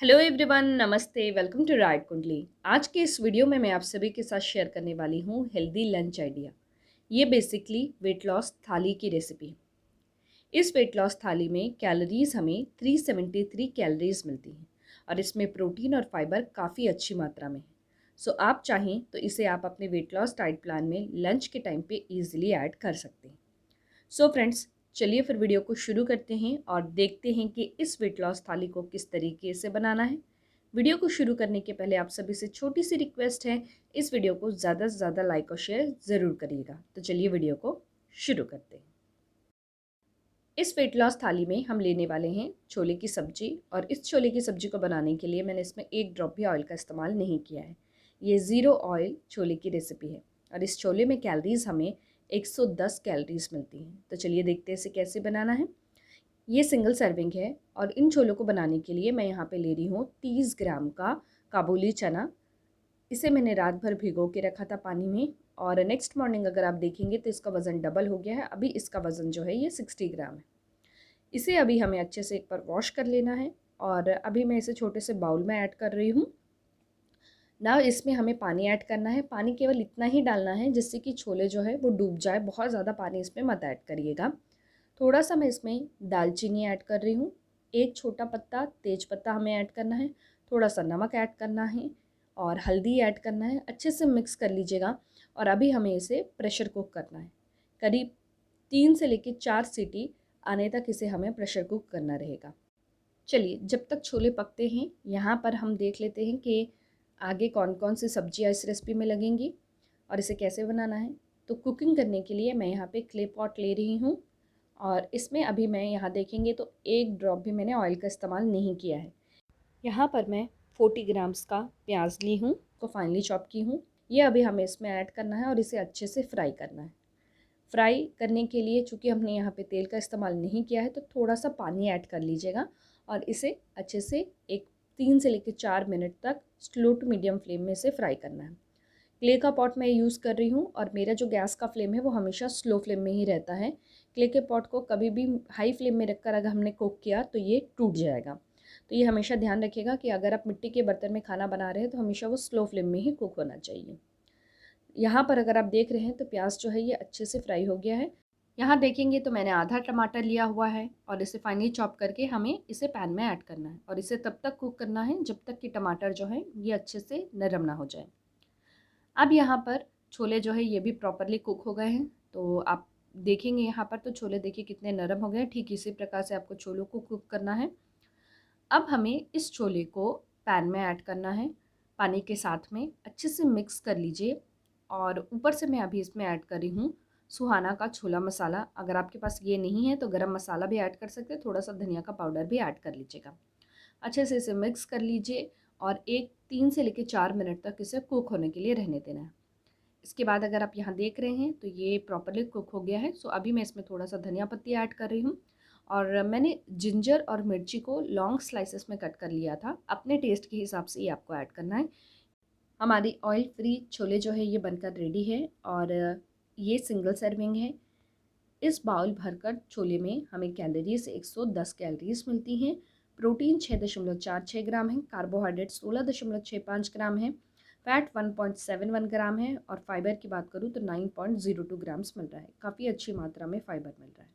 Hello everyone, नमस्ते। Welcome to right कुंडली। आज के इस वीडियो में मैं आप सभी के साथ शेयर करने वाली हूँ हेल्दी लंच आइडिया। ये बेसिकली वेट लॉस थाली की रेसिपी है। इस वेट लॉस थाली में कैलोरीज हमें 373 कैलोरीज मिलती हैं और इसमें प्रोटीन और फाइबर काफ़ी अच्छी मात्रा में है। सो आप चाहें तो इसे आप अपने वेट लॉस डाइट प्लान में लंच के टाइम पे इजीली ऐड कर सकते हैं। सो फ्रेंड्स, चलिए फिर वीडियो को शुरू करते हैं और देखते हैं कि इस वेट लॉस थाली को किस तरीके से बनाना है। वीडियो को शुरू करने के पहले आप सभी से छोटी सी रिक्वेस्ट है, इस वीडियो को ज़्यादा से ज़्यादा लाइक और शेयर ज़रूर करिएगा। तो चलिए वीडियो को शुरू करते हैं। इस वेट लॉस थाली में हम लेने वाले हैं छोले की सब्जी, और इस छोले की सब्जी को बनाने के लिए मैंने इसमें एक ड्रॉप भी ऑयल का इस्तेमाल नहीं किया है। ये ज़ीरो ऑयल छोले की रेसिपी है और इस छोले में कैलोरीज हमें 110 कैलोरीज मिलती हैं। तो चलिए देखते हैं इसे कैसे बनाना है। ये सिंगल सर्विंग है और इन छोलों को बनाने के लिए मैं यहाँ पे ले रही हूँ 30 ग्राम का काबुली चना। इसे मैंने रात भर भिगो के रखा था पानी में, और नेक्स्ट मॉर्निंग अगर आप देखेंगे तो इसका वज़न डबल हो गया है। अभी इसका वज़न जो है ये 60 ग्राम है। इसे अभी हमें अच्छे से एक बार वॉश कर लेना है और अभी मैं इसे छोटे से बाउल में ऐड कर रही हूँ। ना इसमें हमें पानी ऐड करना है। पानी केवल इतना ही डालना है जिससे कि छोले जो है वो डूब जाए। बहुत ज़्यादा पानी इसमें मत ऐड करिएगा। थोड़ा सा मैं इसमें दालचीनी ऐड कर रही हूँ। एक छोटा पत्ता तेज पत्ता हमें ऐड करना है। थोड़ा सा नमक ऐड करना है और हल्दी ऐड करना है। अच्छे से मिक्स कर लीजिएगा और अभी हमें इसे प्रेशर कुक करना है। करीब 3 से लेकर 4 सीटी आने तक इसे हमें प्रेशर कुक करना रहेगा। चलिए, जब तक छोले पकते हैं यहाँ पर हम देख लेते हैं कि आगे कौन कौन सी सब्जियाँ इस रेसिपी में लगेंगी और इसे कैसे बनाना है। तो कुकिंग करने के लिए मैं यहाँ पे क्ले पॉट ले रही हूँ और इसमें अभी मैं यहाँ देखेंगे तो एक ड्रॉप भी मैंने ऑयल का इस्तेमाल नहीं किया है। यहाँ पर मैं 40 ग्राम्स का प्याज ली हूँ, को फाइनली चॉप की हूँ। ये अभी हमें इसमें ऐड करना है और इसे अच्छे से फ्राई करना है। फ्राई करने के लिए चूँकि हमने यहाँ पे तेल का इस्तेमाल नहीं किया है तो थोड़ा सा पानी ऐड कर लीजिएगा और इसे अच्छे से एक 3 से लेकर 4 मिनट तक स्लो टू मीडियम फ्लेम में इसे फ्राई करना है। क्ले का पॉट मैं यूज़ कर रही हूँ और मेरा जो गैस का फ्लेम है वो हमेशा स्लो फ्लेम में ही रहता है। क्ले के पॉट को कभी भी हाई फ्लेम में रखकर अगर हमने कुक किया तो ये टूट जाएगा। तो ये हमेशा ध्यान रखिएगा कि अगर आप मिट्टी के बर्तन में खाना बना रहे हैं तो हमेशा वो स्लो फ्लेम में ही कुक होना चाहिए। यहाँ पर अगर आप देख रहे हैं तो प्याज जो है ये अच्छे से फ्राई हो गया है। यहाँ देखेंगे तो मैंने आधा टमाटर लिया हुआ है और इसे फाइनली चॉप करके हमें इसे पैन में ऐड करना है और इसे तब तक कुक करना है जब तक कि टमाटर जो है ये अच्छे से नरम ना हो जाए। अब यहाँ पर छोले जो है ये भी प्रॉपरली कुक हो गए हैं। तो आप देखेंगे यहाँ पर तो छोले देखिए कितने नरम हो गए हैं। ठीक इसी प्रकार से आपको छोलों को कुक करना है। अब हमें इस छोले को पैन में ऐड करना है पानी के साथ में। अच्छे से मिक्स कर लीजिए और ऊपर से मैं अभी इसमें ऐड कर रही हूँ सुहाना का छोला मसाला। अगर आपके पास ये नहीं है तो गरम मसाला भी ऐड कर सकते हैं। थोड़ा सा धनिया का पाउडर भी ऐड कर लीजिएगा। अच्छे से इसे मिक्स कर लीजिए और एक 3 से लेकर 4 मिनट तक इसे कुक होने के लिए रहने देना है। इसके बाद अगर आप यहाँ देख रहे हैं तो ये प्रॉपर्ली कुक हो गया है। सो अभी मैं इसमें थोड़ा सा धनिया पत्ती ऐड कर रही हूँ और मैंने जिंजर और मिर्ची को लॉन्ग स्लाइसेस में कट कर लिया था। अपने टेस्ट के हिसाब से ये आपको ऐड करना है। हमारी ऑयल फ्री छोले जो है ये बनकर रेडी है और ये सिंगल सर्विंग है। इस बाउल भरकर छोले में हमें कैलोरीज 110 कैलोरीज मिलती हैं। प्रोटीन 6.46 ग्राम है, कार्बोहाइड्रेट 16.65 ग्राम है, फैट 1.71 ग्राम है और फाइबर की बात करूँ तो 9.02 ग्राम्स मिल रहा है। काफ़ी अच्छी मात्रा में फाइबर मिल रहा है।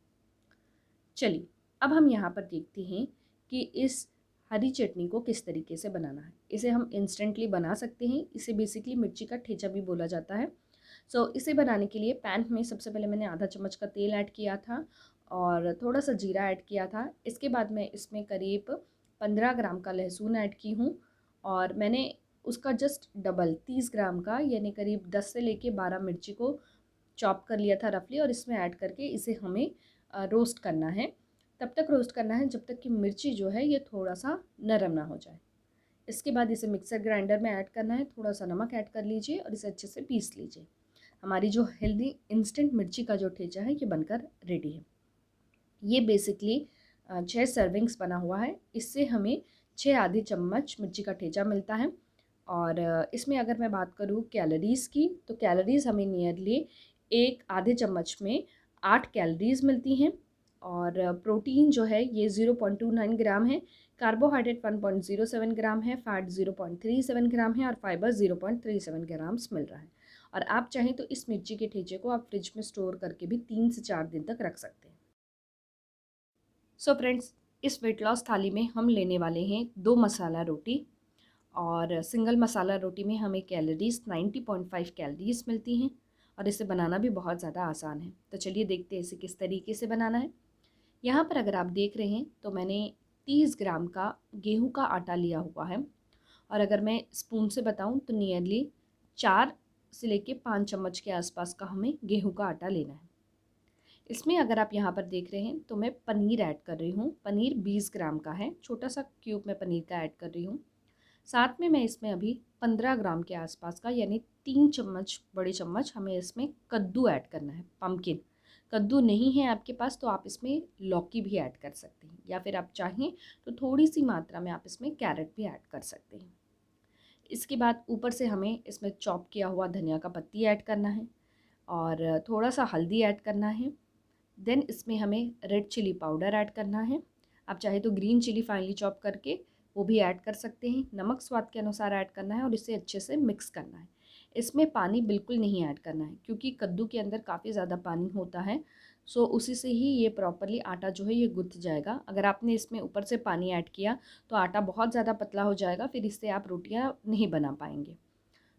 चलिए, अब हम यहाँ पर देखते हैं कि इस हरी चटनी को किस तरीके से बनाना है। इसे हम इंस्टेंटली बना सकते हैं। इसे बेसिकली मिर्ची का ठेचा भी बोला जाता है। इसे बनाने के लिए पैन में सबसे पहले मैंने आधा चम्मच का तेल ऐड किया था और थोड़ा सा जीरा ऐड किया था। इसके बाद मैं इसमें करीब 15 ग्राम का लहसुन ऐड की हूँ और मैंने उसका जस्ट डबल 30 ग्राम का यानी करीब 10 से लेके 12 मिर्ची को चॉप कर लिया था रफली, और इसमें ऐड करके इसे हमें रोस्ट करना है। तब तक रोस्ट करना है जब तक कि मिर्ची जो है ये थोड़ा सा नरम ना हो जाए। इसके बाद इसे मिक्सर ग्राइंडर में ऐड करना है। थोड़ा सा नमक ऐड कर लीजिए और इसे अच्छे से पीस लीजिए। हमारी जो हेल्दी इंस्टेंट मिर्ची का जो ठेचा है ये बनकर रेडी है। ये बेसिकली 6 सर्विंग्स बना हुआ है। इससे हमें 6 आधी चम्मच मिर्ची का ठेचा मिलता है। और इसमें अगर मैं बात करूँ कैलोरीज़ की तो कैलोरीज़ हमें नियरली एक आधे चम्मच में 8 कैलोरीज़ मिलती हैं और प्रोटीन जो है ये 0.29 ग्राम है। कार्बोहाइड्रेट 1.07 ग्राम है, फैट 0.37 ग्राम है और फाइबर 0.37 ग्राम्स मिल रहा है। और आप चाहें तो इस मिर्ची के ठेचे को आप फ्रिज में स्टोर करके भी 3 से 4 दिन तक रख सकते हैं। सो फ्रेंड्स, इस वेट लॉस थाली में हम लेने वाले हैं 2 मसाला रोटी, और सिंगल मसाला रोटी में हमें कैलोरीज 90.5 कैलोरीज मिलती हैं और इसे बनाना भी बहुत ज़्यादा आसान है। तो चलिए देखते हैं इसे किस तरीके से बनाना है। यहाँ पर अगर आप देख रहे हैं तो मैंने 30 ग्राम का गेहूं का आटा लिया हुआ है, और अगर मैं स्पून से बताऊं तो नियरली 4 से लेके 5 चम्मच के आसपास का हमें गेहूं का आटा लेना है। इसमें अगर आप यहाँ पर देख रहे हैं तो मैं पनीर ऐड कर रही हूँ। पनीर 20 ग्राम का है, छोटा सा क्यूब मैं पनीर का ऐड कर रही हूँ। साथ में मैं इसमें अभी 15 ग्राम के आसपास का, यानी 3 चम्मच बड़े चम्मच हमें इसमें कद्दू ऐड करना है, पम्पकिन। कद्दू नहीं है आपके पास तो आप इसमें लौकी भी ऐड कर सकते हैं, या फिर आप चाहें तो थोड़ी सी मात्रा में आप इसमें कैरेट भी ऐड कर सकते हैं। इसके बाद ऊपर से हमें इसमें चॉप किया हुआ धनिया का पत्ती ऐड करना है और थोड़ा सा हल्दी ऐड करना है। देन इसमें हमें रेड चिली पाउडर ऐड करना है। आप चाहे तो ग्रीन चिली फाइनली चॉप करके वो भी ऐड कर सकते हैं। नमक स्वाद के अनुसार ऐड करना है और इसे अच्छे से मिक्स करना है। इसमें पानी बिल्कुल नहीं ऐड करना है क्योंकि कद्दू के अंदर काफ़ी ज़्यादा पानी होता है। सो उसी से ही ये प्रॉपरली आटा जो है ये गुथ जाएगा। अगर आपने इसमें ऊपर से पानी ऐड किया तो आटा बहुत ज़्यादा पतला हो जाएगा, फिर इससे आप रोटियाँ नहीं बना पाएंगे।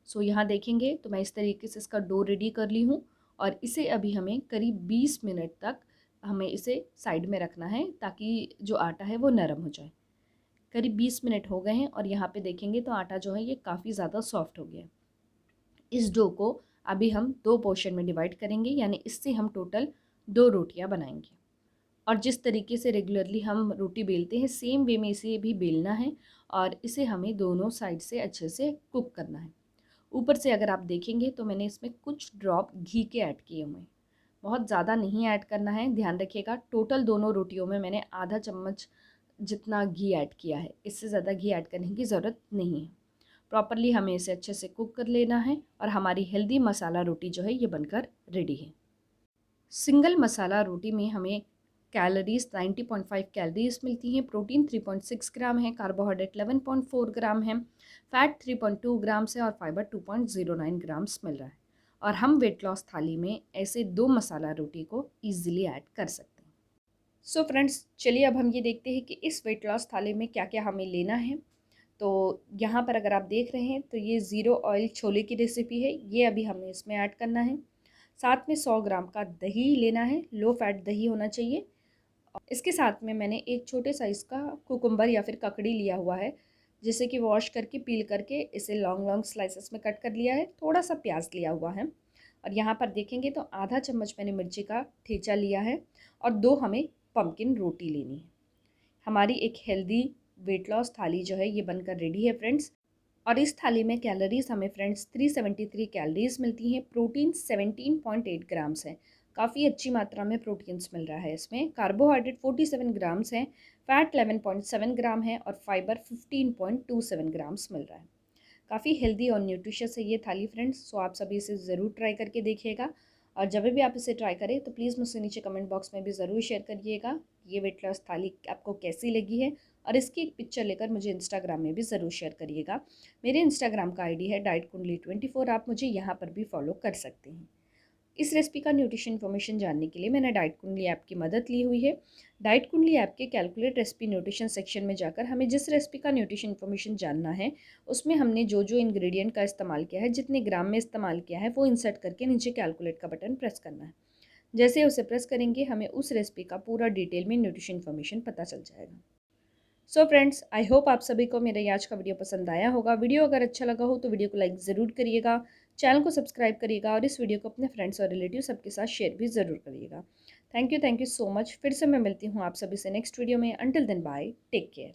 सो यहाँ देखेंगे तो मैं इस तरीके से इसका डो रेडी कर ली हूँ, और इसे अभी हमें करीब 20 मिनट तक हमें इसे साइड में रखना है ताकि जो आटा है वो नरम हो जाए। करीब 20 मिनट हो गए हैं और यहाँ पे देखेंगे तो आटा जो है ये काफ़ी ज़्यादा सॉफ्ट हो गया है। इस डो को अभी हम 2 पोर्शन में डिवाइड करेंगे, यानी इससे हम टोटल 2 रोटियाँ बनाएंगे। और जिस तरीके से रेगुलरली हम रोटी बेलते हैं सेम वे में इसे भी बेलना है, और इसे हमें दोनों साइड से अच्छे से कुक करना है। ऊपर से अगर आप देखेंगे तो मैंने इसमें कुछ ड्रॉप घी के ऐड किए हुए हैं, बहुत ज़्यादा नहीं ऐड करना है, ध्यान रखिएगा। टोटल दोनों रोटियों में मैंने आधा चम्मच जितना घी ऐड किया है, इससे ज़्यादा घी ऐड करने की ज़रूरत नहीं है। प्रॉपरली हमें इसे अच्छे से कुक कर लेना है और हमारी हेल्दी मसाला रोटी जो है ये बनकर रेडी है। सिंगल मसाला रोटी में हमें कैलोरीज 90.5 कैलोरीज मिलती हैं, प्रोटीन 3.6 ग्राम है, कार्बोहाइड्रेट 11.4 ग्राम है, फैट 3.2 ग्राम्स है और फाइबर 2.09 ग्राम्स मिल रहा है। और हम वेट लॉस थाली में ऐसे 2 मसाला रोटी को ईजिली ऐड कर सकते हैं। सो फ्रेंड्स, चलिए अब हम ये देखते हैं कि इस वेट लॉस थाली में क्या क्या हमें लेना है। तो यहाँ पर अगर आप देख रहे हैं तो ये ज़ीरो ऑयल छोले की रेसिपी है, ये अभी हमें इसमें ऐड करना है। साथ में 100 ग्राम का दही लेना है, लो फैट दही होना चाहिए। इसके साथ में मैंने एक छोटे साइज़ का कुकुम्बर या फिर ककड़ी लिया हुआ है, जिसे कि वॉश करके पील करके इसे लॉन्ग लॉन्ग स्लाइसेस में कट कर लिया है। थोड़ा सा प्याज लिया हुआ है, और यहाँ पर देखेंगे तो आधा चम्मच मैंने मिर्ची का ठेचा लिया है, और 2 हमें पम्पकिन रोटी लेनी है। हमारी एक हेल्दी वेट लॉस थाली जो है ये बनकर रेडी है फ्रेंड्स। और इस थाली में कैलोरीज हमें फ्रेंड्स 373 कैलोरीज मिलती हैं, प्रोटीन 17.8 ग्राम्स है, काफ़ी अच्छी मात्रा में प्रोटीन्स मिल रहा है इसमें। कार्बोहाइड्रेट 47 ग्राम्स है, फैट 11.7 ग्राम है और फाइबर 15.27 ग्राम्स मिल रहा है। काफ़ी हेल्दी और न्यूट्रिशियस है ये थाली फ्रेंड्स। सो आप सभी इसे ज़रूर ट्राई करके देखिएगा, और जब भी आप इसे ट्राई करें तो प्लीज़ मुझसे नीचे कमेंट बॉक्स में भी ज़रूर शेयर करिएगा ये वेट लॉस थाली आपको कैसी लगी है, और इसकी एक पिक्चर लेकर मुझे इंस्टाग्राम में भी ज़रूर शेयर करिएगा। मेरे इंस्टाग्राम का आईडी है डाइट कुंडली 24, आप मुझे यहाँ पर भी फॉलो कर सकते हैं। इस रेसिपी का न्यूट्रिशन इन्फॉर्मेशन जानने के लिए मैंने डाइट कुंडली ऐप की मदद ली हुई है। डाइट कुंडली ऐप के कैलकुलेट रेसिपी न्यूट्रिशन सेक्शन में जाकर हमें जिस रेसिपी का न्यूट्रिशन इन्फॉर्मेशन जानना है उसमें हमने जो जो इंग्रेडिएंट का इस्तेमाल किया है, जितने ग्राम में इस्तेमाल किया है, वो इंसर्ट करके नीचे कैलकुलेट का बटन प्रेस करना है। जैसे उसे प्रेस करेंगे हमें उस रेसिपी का पूरा डिटेल में न्यूट्रिशन इन्फॉर्मेशन पता चल जाएगा। सो फ्रेंड्स, आई होप आप सभी को मेरा आज का वीडियो पसंद आया होगा। वीडियो अगर अच्छा लगा हो तो वीडियो को लाइक ज़रूर करिएगा, चैनल को सब्सक्राइब करिएगा और इस वीडियो को अपने फ्रेंड्स और रिलेटिव सबके साथ शेयर भी ज़रूर करिएगा। Thank you so much. फिर से मैं मिलती हूँ आप सभी से नेक्स्ट वीडियो में। Until then bye, take care.